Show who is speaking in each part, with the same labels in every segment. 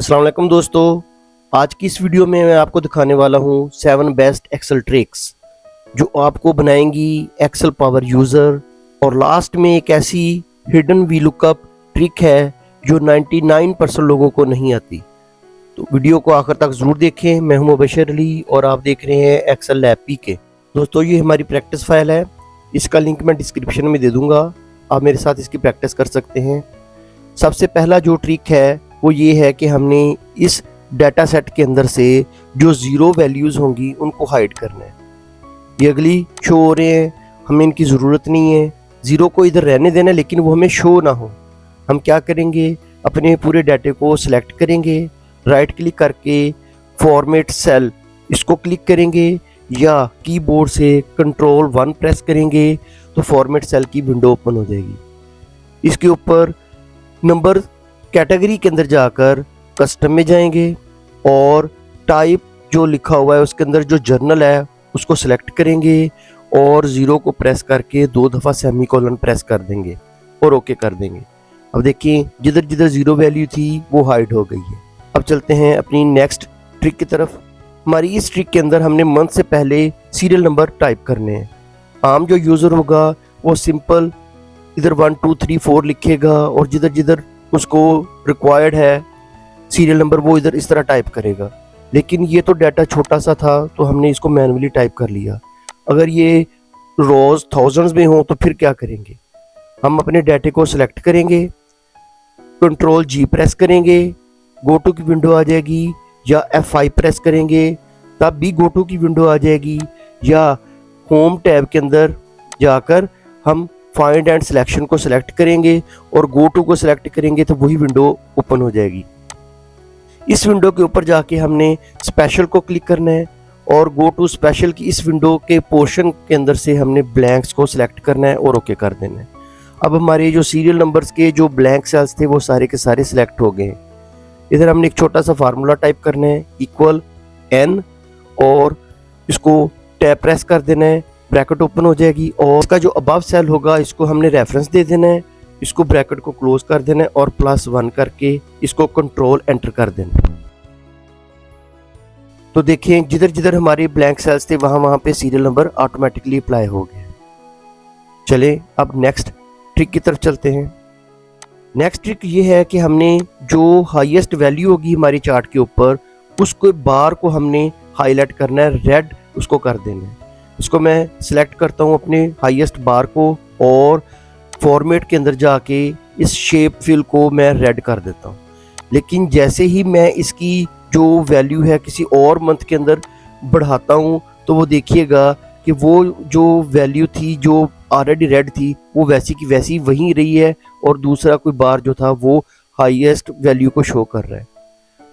Speaker 1: अस्सलाम वालेकुम दोस्तों, आज की इस वीडियो में मैं आपको दिखाने वाला हूँ 7 बेस्ट एक्सेल ट्रिक्स जो आपको बनाएंगी एक्सेल पावर यूज़र। और लास्ट में एक ऐसी हिडन वी लुकअप ट्रिक है जो 99% लोगों को नहीं आती। तो वीडियो को आखिर तक ज़रूर देखें। मैं हूँ मुबशर अली और आप देख रहे हैं एक्सेल लैब पी के। दोस्तों, ये हमारी प्रैक्टिस फाइल है, इसका लिंक मैं डिस्क्रिप्शन में दे दूँगा, आप मेरे साथ इसकी प्रैक्टिस कर सकते हैं। सबसे पहला जो ट्रिक है वो ये है कि हमने इस डाटा सेट के अंदर से जो ज़ीरो वैल्यूज़ होंगी उनको हाइड करना है। ये अगली शो हो रहे हैं, हमें इनकी ज़रूरत नहीं है, ज़ीरो को इधर रहने देना है लेकिन वो हमें शो ना हो। हम क्या करेंगे, अपने पूरे डाटे को सिलेक्ट करेंगे, राइट क्लिक करके फॉर्मेट सेल इसको क्लिक करेंगे या कीबोर्ड से कंट्रोल 1 प्रेस करेंगे तो फॉर्मेट सेल की विंडो ओपन हो जाएगी। इसके ऊपर नंबर कैटेगरी के अंदर जाकर कस्टम में जाएंगे और टाइप जो लिखा हुआ है उसके अंदर जो जर्नल है उसको सिलेक्ट करेंगे और ज़ीरो को प्रेस करके 2 दफ़ा सेमीकोलन प्रेस कर देंगे और ओके कर देंगे। अब देखिए जिधर जिधर ज़ीरो वैल्यू थी वो हाइड हो गई है। अब चलते हैं अपनी नेक्स्ट ट्रिक की तरफ। हमारी इस ट्रिक के अंदर हमने मंथ से पहले सीरियल नंबर टाइप करने हैं। आम जो यूज़र होगा वो सिंपल इधर 1 2 3 4 लिखेगा और जिधर जिधर उसको रिक्वायर्ड है सीरियल नंबर वो इधर इस तरह टाइप करेगा। लेकिन ये तो डाटा छोटा सा था तो हमने इसको मैन्युअली टाइप कर लिया। अगर ये रोज थाउजेंड्स में हो तो फिर क्या करेंगे, हम अपने डाटे को सिलेक्ट करेंगे, कंट्रोल जी प्रेस करेंगे, गो टू की विंडो आ जाएगी, या F5 प्रेस करेंगे तब भी गो टू की विंडो आ जाएगी, या होम टैब के अंदर जाकर हम फाइंड एंड सिलेक्शन को सिलेक्ट करेंगे और गो टू को सिलेक्ट करेंगे तो वही विंडो ओपन हो जाएगी। इस विंडो के ऊपर जाके हमने स्पेशल को क्लिक करना है और गो टू स्पेशल की इस विंडो के पोर्शन के अंदर से हमने ब्लैंक्स को सिलेक्ट करना है और ओके कर देना है। अब हमारे जो सीरियल नंबर्स के जो ब्लैंक सेल्स थे वो सारे के सारे सिलेक्ट हो गए। इधर हमने एक छोटा सा फार्मूला टाइप करना है, इक्वल n, और इसको टैब प्रेस कर देना है, ब्रैकेट ओपन हो जाएगी और इसका जो अबव सेल होगा इसको हमने रेफरेंस दे देना है, इसको ब्रैकेट को क्लोज कर देना है और +1 करके इसको कंट्रोल एंटर कर देना है। तो देखें जिधर जिधर हमारे ब्लैंक सेल्स थे वहां वहां पे सीरियल नंबर ऑटोमेटिकली अप्लाई हो गए। चले अब नेक्स्ट ट्रिक की तरफ चलते हैं। नेक्स्ट ट्रिक ये है कि हमने जो हाईएस्ट वैल्यू होगी हमारी चार्ट के ऊपर उसको बार को हमने हाईलाइट करना है, रेड उसको कर देना है। इसको मैं सिलेक्ट करता हूँ अपने हाईएस्ट बार को और फॉर्मेट के अंदर जाके इस शेप फिल को मैं रेड कर देता हूँ। लेकिन जैसे ही मैं इसकी जो वैल्यू है किसी और मंथ के अंदर बढ़ाता हूँ तो वो देखिएगा कि वो जो वैल्यू थी जो ऑलरेडी रेड थी वो वैसी की वैसी वहीं रही है और दूसरा कोई बार जो था वो हाईएस्ट वैल्यू को शो कर रहा है।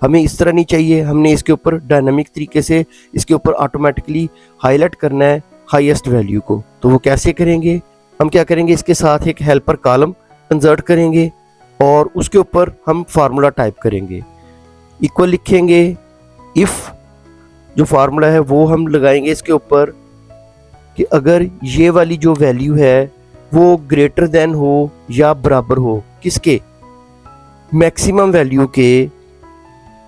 Speaker 1: हमें इस तरह नहीं चाहिए, हमने इसके ऊपर डायनामिक तरीके से इसके ऊपर ऑटोमेटिकली हाईलाइट करना है हाईएस्ट वैल्यू को। तो वो कैसे करेंगे, हम क्या करेंगे, इसके साथ एक हेल्पर कॉलम इंसर्ट करेंगे और उसके ऊपर हम फार्मूला टाइप करेंगे, इक्वल लिखेंगे, इफ़ जो फार्मूला है वो हम लगाएंगे इसके ऊपर कि अगर ये वाली जो वैल्यू है वो ग्रेटर देन हो या बराबर हो किसके, मैक्सिमम वैल्यू के,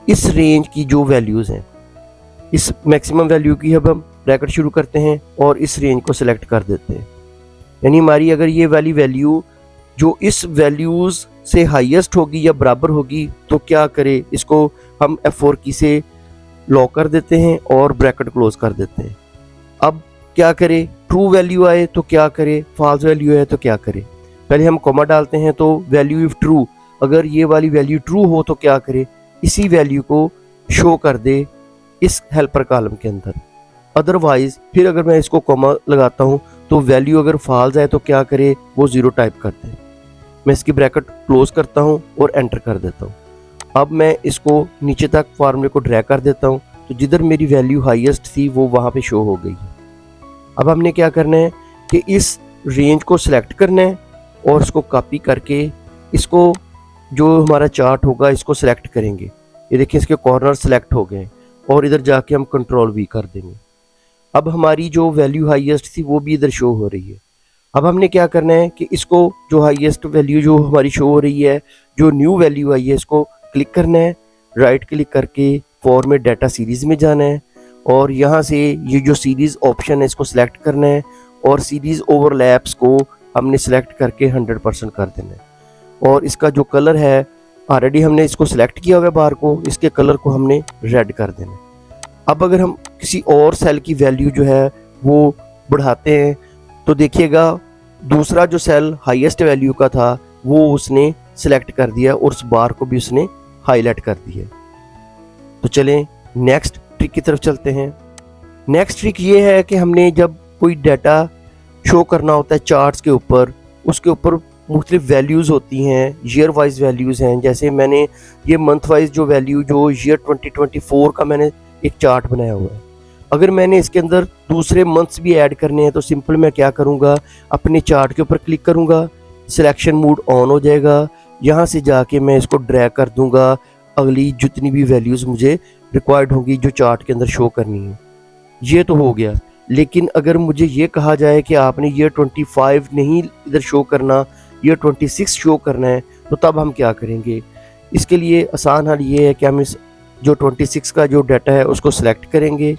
Speaker 1: इस रेंज की जो वैल्यूज़ हैं, इस मैक्सिमम वैल्यू की अब हम ब्रैकेट शुरू करते हैं और इस रेंज को सिलेक्ट कर देते हैं। यानी हमारी अगर ये वाली वैल्यू जो इस वैल्यूज़ से हाईएस्ट होगी या बराबर होगी तो क्या करें, इसको हम F4 की से लॉक कर देते हैं और ब्रैकेट क्लोज कर देते हैं। अब क्या करें, ट्रू वैल्यू आए तो क्या करें, फॉल्स वैल्यू आए तो क्या करें। पहले हम कॉमा डालते हैं तो वैल्यू इफ ट्रू, अगर ये वाली वैल्यू ट्रू हो तो क्या करें, इसी वैल्यू को शो कर दे इस हेल्पर कॉलम के अंदर। अदरवाइज फिर अगर मैं इसको कॉमा लगाता हूँ तो वैल्यू अगर फॉल्स आए तो क्या करे, वो 0 टाइप कर दे। मैं इसकी ब्रैकेट क्लोज करता हूँ और एंटर कर देता हूँ। अब मैं इसको नीचे तक फार्मूले को ड्रैग कर देता हूँ तो जिधर मेरी वैल्यू हाईएस्ट थी वो वहाँ पे शो हो गई है। अब हमने क्या करना है कि इस रेंज को सिलेक्ट करना है और इसको कॉपी करके इसको जो हमारा चार्ट होगा इसको सिलेक्ट करेंगे। ये देखिए इसके कॉर्नर सिलेक्ट हो गए और इधर जाके हम कंट्रोल V कर देंगे। अब हमारी जो वैल्यू हाईएस्ट थी वो भी इधर शो हो रही है। अब हमने क्या करना है कि इसको जो हाईएस्ट वैल्यू जो हमारी शो हो रही है, जो न्यू वैल्यू आई है, इसको क्लिक करना है राइट क्लिक करके फॉर्मेट डाटा सीरीज़ में जाना है और यहाँ से ये जो सीरीज़ ऑप्शन है इसको सिलेक्ट करना है और सीरीज़ ओवरलैप्स को हमने सेलेक्ट करके 100% कर देना है। और इसका जो कलर है ऑलरेडी हमने इसको सिलेक्ट किया हुआ है बार को, इसके कलर को हमने रेड कर देना है। अब अगर हम किसी और सेल की वैल्यू जो है वो बढ़ाते हैं तो देखिएगा दूसरा जो सेल हाईएस्ट वैल्यू का था वो उसने सिलेक्ट कर दिया और उस बार को भी उसने हाईलाइट कर दिया। तो चलें नेक्स्ट ट्रिक की तरफ चलते हैं। नेक्स्ट ट्रिक ये है कि हमने जब कोई डाटा शो करना होता है चार्ट्स के ऊपर, उसके ऊपर मुख्तलिफ वैल्यूज़ होती हैं, ईयर वाइज वैल्यूज़ हैं। जैसे मैंने ये मंथ वाइज जो वैल्यू जो ईयर 2024 का मैंने एक चार्ट बनाया हुआ है, अगर मैंने इसके अंदर दूसरे मंथ्स भी ऐड करने हैं तो सिंपल मैं क्या करूँगा, अपने चार्ट के ऊपर क्लिक करूँगा, सिलेक्शन मोड ऑन हो जाएगा, यहाँ से जाके मैं इसको ड्रैग कर दूँगा अगली जितनी भी वैल्यूज़ मुझे रिक्वायर्ड होंगी जो चार्ट के अंदर शो करनी है। ये तो हो गया, लेकिन अगर मुझे ये कहा जाए कि आपने ईयर 25 नहीं इधर शो करना, ईयर 26 शो करना है, तो तब हम क्या करेंगे। इसके लिए आसान हल ये है कि हम इस जो 26 का जो डाटा है उसको सिलेक्ट करेंगे,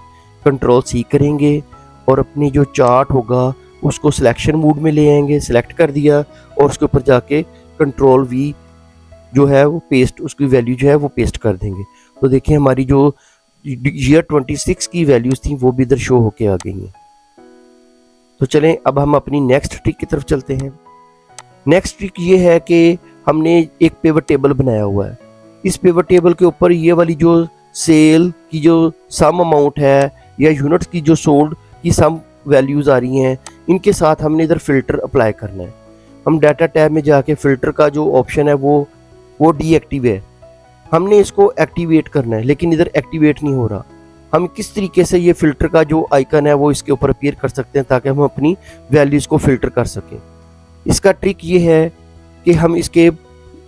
Speaker 1: कंट्रोल-C करेंगे और अपनी जो चार्ट होगा उसको सिलेक्शन मोड में ले आएंगे, सिलेक्ट कर दिया और उसके ऊपर जाके कंट्रोल-V जो है वो पेस्ट, उसकी वैल्यू जो है वो पेस्ट कर देंगे। तो देखिए हमारी जो ईयर 26 की वैल्यूज़ थी वो भी इधर शो होके आ गई हैं। तो चलें अब हम अपनी नेक्स्ट ट्रिक की तरफ चलते हैं। नेक्स्ट ट्रिक ये है कि हमने एक पिवट टेबल बनाया हुआ है। इस पिवट टेबल के ऊपर ये वाली जो सेल की जो सम अमाउंट है या यूनिट्स की जो सोल्ड की सम वैल्यूज़ आ रही हैं, इनके साथ हमने इधर फ़िल्टर अप्लाई करना है। हम डाटा टैब में जाके फ़िल्टर का जो ऑप्शन है वो डीएक्टिव है, हमने इसको एक्टिवेट करना है, लेकिन इधर एक्टिवेट नहीं हो रहा। हम किस तरीके से ये फ़िल्टर का जो आइकन है वो इसके ऊपर अपीयर कर सकते हैं ताकि हम अपनी वैल्यूज़ को फ़िल्टर कर सकें। इसका ट्रिक ये है कि हम इसके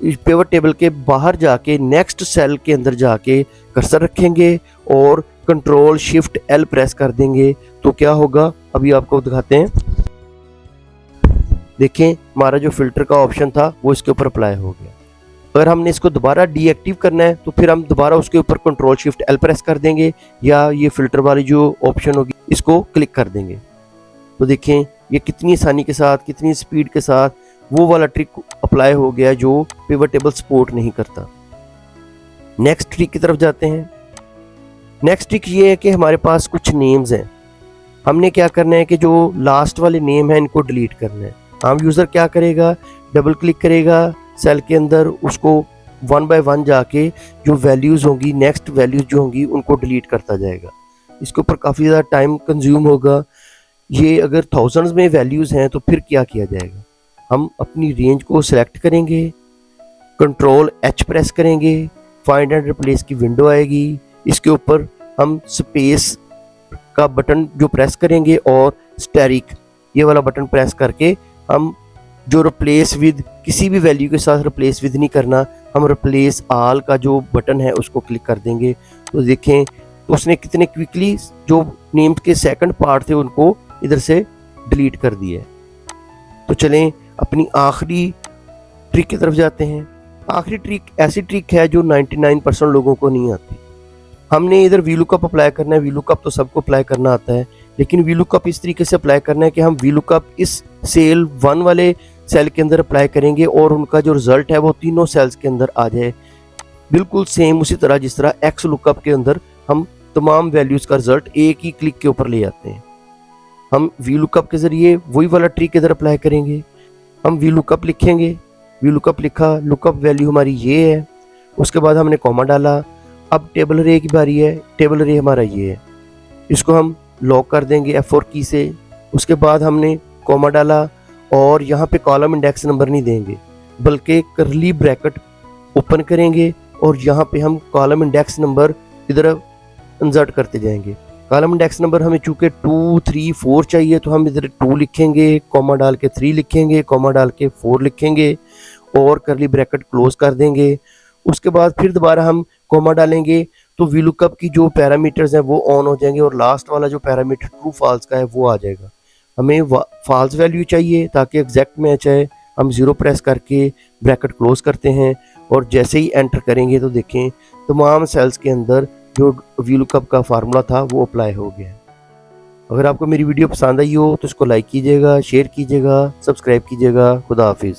Speaker 1: पिवट टेबल के बाहर जाके नेक्स्ट सेल के अंदर जाके कर्सर रखेंगे और कंट्रोल-Shift-L प्रेस कर देंगे तो क्या होगा, अभी आपको दिखाते हैं। देखें हमारा जो फ़िल्टर का ऑप्शन था वो इसके ऊपर अप्लाई हो गया। अगर हमने इसको दोबारा डीएक्टिव करना है तो फिर हम दोबारा उसके ऊपर कंट्रोल-Shift-L प्रेस कर देंगे या ये फ़िल्टर वाली जो ऑप्शन होगी इसको क्लिक कर देंगे। तो देखें ये कितनी आसानी के साथ, कितनी स्पीड के साथ वो वाला ट्रिक अप्लाई हो गया जो पिवट टेबल सपोर्ट नहीं करता। नेक्स्ट ट्रिक की तरफ जाते हैं। नेक्स्ट ट्रिक ये है कि हमारे पास कुछ नेम्स हैं, हमने क्या करना है कि जो लास्ट वाले नेम है इनको डिलीट करना है। आम यूज़र क्या करेगा, डबल क्लिक करेगा सेल के अंदर, उसको 1 बाय 1 जाके जो वैल्यूज़ होंगी, नेक्स्ट वैल्यूज़ जो होंगी उनको डिलीट करता जाएगा। इसके ऊपर काफ़ी ज़्यादा टाइम कंज्यूम होगा। ये अगर थाउजेंड्स में वैल्यूज़ हैं तो फिर क्या किया जाएगा, हम अपनी रेंज को सिलेक्ट करेंगे, कंट्रोल-H प्रेस करेंगे, फाइंड एंड रिप्लेस की विंडो आएगी, इसके ऊपर हम स्पेस का बटन जो प्रेस करेंगे और स्टेरिक ये वाला बटन प्रेस करके हम जो रिप्लेस विद किसी भी वैल्यू के साथ रिप्लेस विद नहीं करना, हम रिप्लेस ऑल का जो बटन है उसको क्लिक कर देंगे। तो देखें तो उसने कितने क्विकली जो नेम के सेकंड पार्ट थे उनको इधर से डिलीट कर दिया है। तो चलें अपनी आखिरी ट्रिक की तरफ जाते हैं। आखिरी ट्रिक ऐसी ट्रिक है जो 99% लोगों को नहीं आती। हमने इधर VLOOKUP अप्लाई करना है। VLOOKUP तो सबको अप्लाई करना आता है, लेकिन VLOOKUP इस तरीके से अप्लाई करना है कि हम VLOOKUP इस सेल 1 वाले सेल के अंदर अप्लाई करेंगे और उनका जो रिजल्ट है वो तीनों सेल्स के अंदर आ जाए, बिल्कुल सेम उसी तरह जिस तरह XLOOKUP के अंदर हम तमाम वैल्यूज़ का रिजल्ट एक ही क्लिक के ऊपर ले आते हैं। हम VLOOKUP के ज़रिए वही वाला ट्रिक इधर अप्लाई करेंगे। हम VLOOKUP लिखेंगे, VLOOKUP लिखा, लुकअप वैल्यू हमारी ये है, उसके बाद हमने कॉमा डाला। अब टेबल अरे की बारी है, टेबल अरे हमारा ये है, इसको हम लॉक कर देंगे F4 की से। उसके बाद हमने कॉमा डाला और यहाँ पे कॉलम इंडेक्स नंबर नहीं देंगे बल्कि करली ब्रैकेट ओपन करेंगे और यहाँ पे हम कॉलम इंडेक्स नंबर इधर इंसर्ट करते जाएंगे। कॉलम इंडेक्स नंबर हमें चूँकि 2, 3, 4 चाहिए तो हम इधर 2 लिखेंगे, कॉमा डाल के 3 लिखेंगे, कॉमा डाल के 4 लिखेंगे और करली ब्रैकेट क्लोज कर देंगे। उसके बाद फिर दोबारा हम कॉमा डालेंगे तो VLOOKUP की जो पैरामीटर्स हैं वो ऑन हो जाएंगे और लास्ट वाला जो पैरामीटर ट्रू फॉल्स का है वो आ जाएगा। हमें फॉल्स वैल्यू चाहिए ताकि एग्जैक्ट मैच आए, हम 0 प्रेस करके ब्रैकेट क्लोज करते हैं और जैसे ही एंटर करेंगे तो देखें तमाम सेल्स के अंदर जो VLOOKUP का फार्मूला था वो अप्लाई हो गया। अगर आपको मेरी वीडियो पसंद आई हो तो इसको लाइक कीजिएगा, शेयर कीजिएगा, सब्सक्राइब कीजिएगा। खुदा हाफिज़।